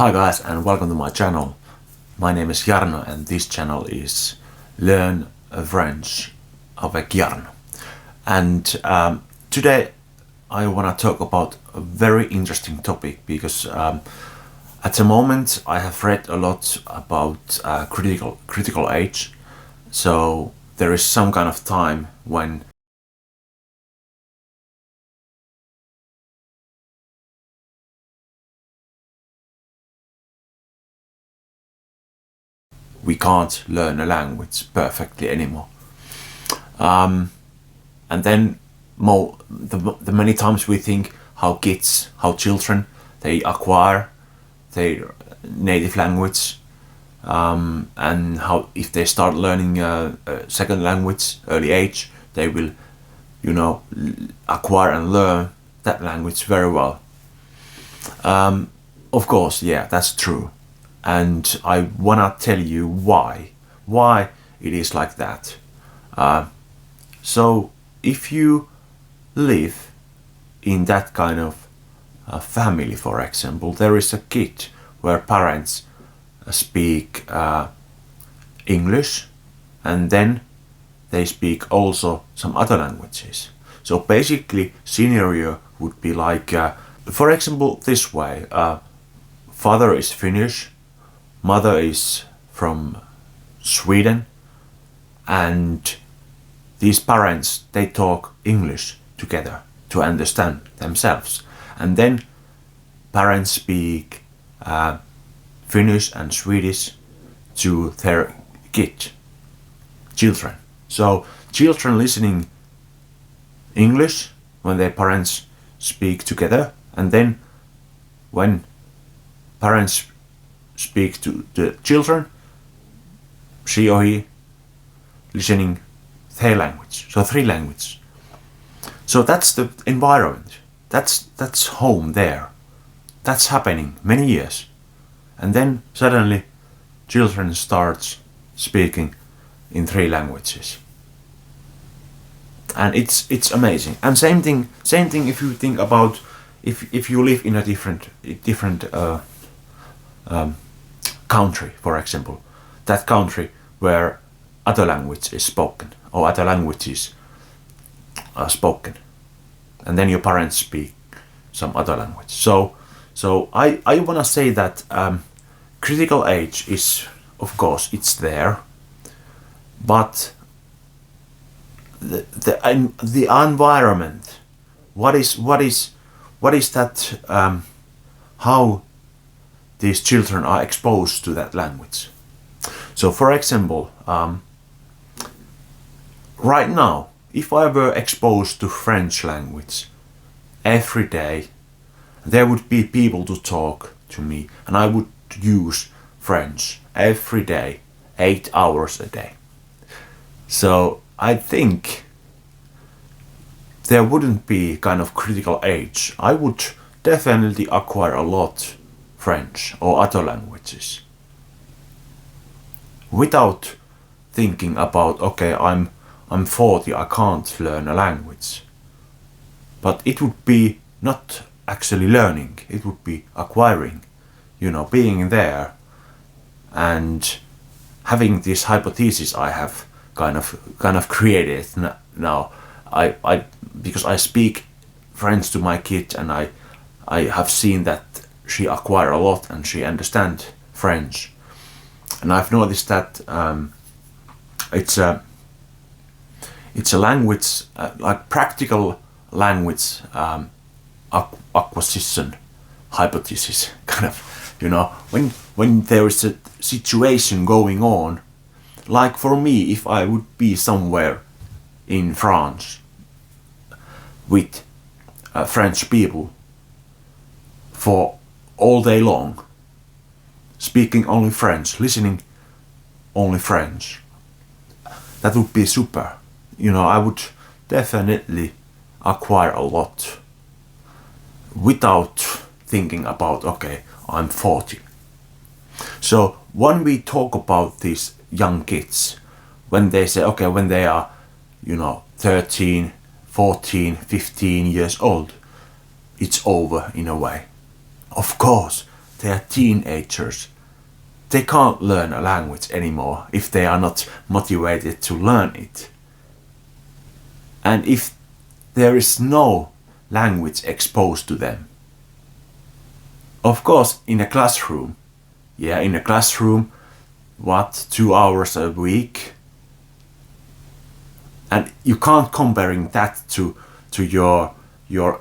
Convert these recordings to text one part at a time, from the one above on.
Hi guys, and welcome to my channel. My name is Jarno and this channel is Learn French avec Jarno. And today I want to talk about a very interesting topic because at the moment I have read a lot about critical age. So there is some kind of time when we can't learn a language perfectly anymore. And then the many times we think how children, they acquire their native language, and how if they start learning a second language early age, they will, acquire and learn that language very well. Of course, yeah, that's true. And I wanna tell you why it is like that. So if you live in that kind of family, for example, there is a kid where parents speak English and then they speak also some other languages. So basically, scenario would be like, for example, this way: father is Finnish, mother is from Sweden, and these parents, they talk English together to understand themselves, and then parents speak Finnish and Swedish to their children. So children listening English when their parents speak together, and then when parents speak to the children, she or he listening their language. So three languages. So that's the environment. That's home there. That's happening many years. And then suddenly children starts speaking in three languages. And it's amazing. And same thing if you think about if you live in a different country, for example, that country where other language is spoken or other languages are spoken, and then your parents speak some other language. So I want to say that critical age is, of course, it's there, but the environment, what is that, how these children are exposed to that language. So for example, right now, if I were exposed to French language every day, there would be people to talk to me and I would use French every day, 8 hours a day. So I think there wouldn't be kind of critical age. I would definitely acquire a lot French or other languages without thinking about, okay, I'm 40, I can't learn a language. But it would be not actually learning, it would be acquiring, being there and having this hypothesis I have kind of created now. I because I speak French to my kid and I have seen that she acquire a lot and she understand French, and I've noticed that it's a language, like practical language acquisition hypothesis, kind of, when there is a situation going on, like for me, if I would be somewhere in France with French people for all day long, speaking only French, listening only French, that would be super. I would definitely acquire a lot without thinking about, okay, I'm 40. So when we talk about these young kids, when they say, okay, when they are, 13, 14, 15 years old, it's over in a way. Of course, they are teenagers, they can't learn a language anymore if they are not motivated to learn it. And if there is no language exposed to them. Of course, in a classroom, 2 hours a week, and you can't comparing that to your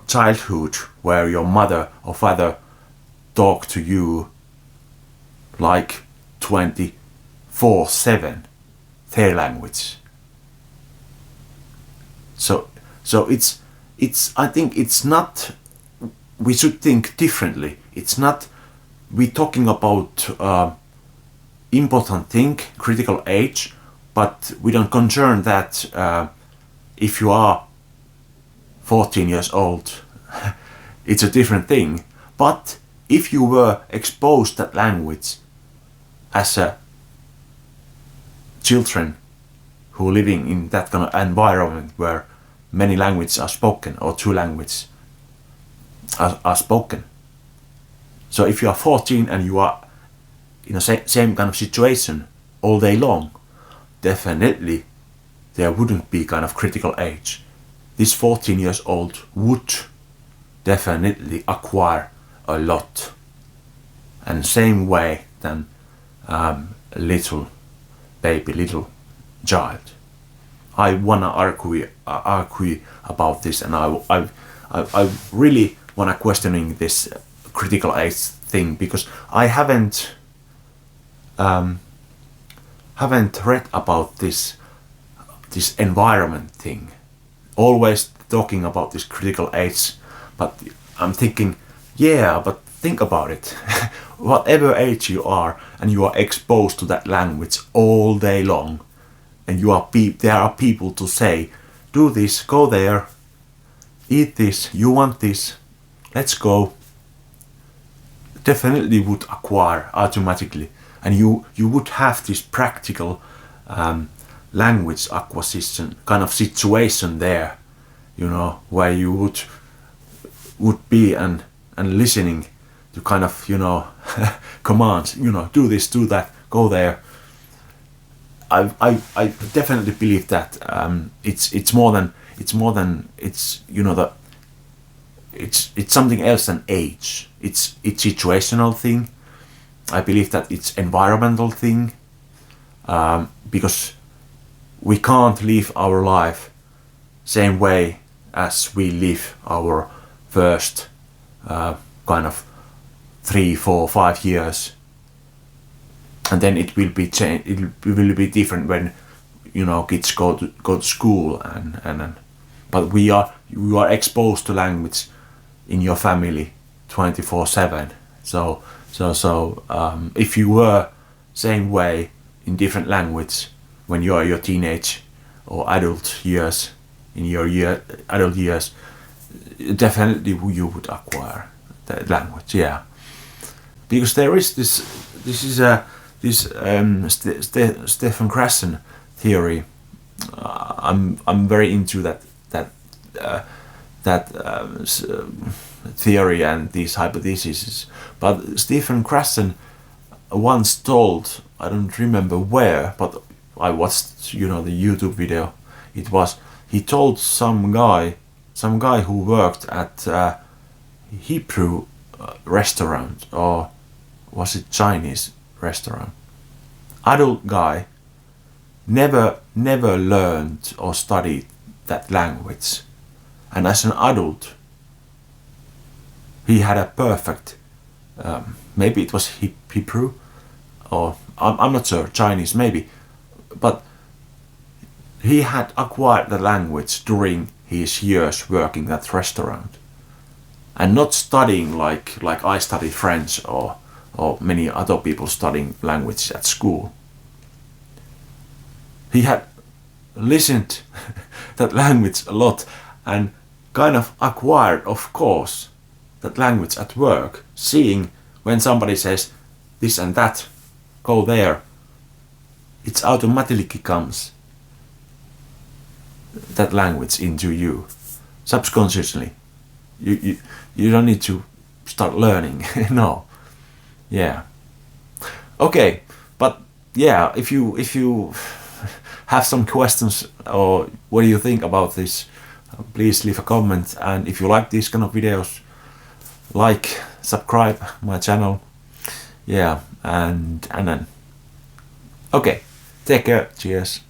childhood where your mother or father talk to you like 24/7 their language. So it's I think it's not, we should think differently. It's not, we're talking about important thing, critical age, but we don't concern that if you are 14 years old, it's a different thing. But if you were exposed that language as a children who are living in that kind of environment where many languages are spoken or two languages are spoken. So if you are 14 and you are in a same kind of situation all day long, definitely there wouldn't be kind of critical age. This 14 years old would definitely acquire a lot, and same way than little baby, little child. I wanna argue about this, and I really wanna questioning this critical age thing, because I haven't read about this environment thing. Always talking about this critical age, but I'm thinking, yeah, but think about it. Whatever age you are, and you are exposed to that language all day long, and there are people to say, do this, go there, eat this, you want this, let's go. Definitely would acquire automatically, and you would have this practical language acquisition kind of situation there, where you would be and listening to kind of commands, do this, do that, go there. I definitely believe that it's more than it's something else than age. It's situational thing. I believe that it's environmental thing, because we can't live our life same way as we live our first kind of 3, 4, 5 years, and then it will be will be different when kids go to school and but you are exposed to language in your family 24/7. So if you were same way in different language when you are your teenage or adult years, in your adult years, definitely you would acquire the language, yeah. Because there is this Stephen Krashen theory. I'm very into that theory and these hypotheses. But Stephen Krashen once told, I don't remember where, but I watched the YouTube video. He told some guy who worked at Hebrew restaurant, or was it Chinese restaurant? Adult guy, never learned or studied that language, and as an adult he had a perfect maybe it was Hebrew, or I'm not sure, Chinese maybe, but he had acquired the language during his years working at restaurant, and not studying like I studied French or many other people studying language at school. He had listened that language a lot and kind of acquired, of course, that language at work, seeing when somebody says this and that, go there, it automatically comes that language into you subconsciously. You don't need to start learning. No, Yeah. Okay, but yeah, if you have some questions or what do you think about this, please leave a comment. And if you like these kind of videos, like, subscribe my channel. Yeah, and then okay, take care. Cheers.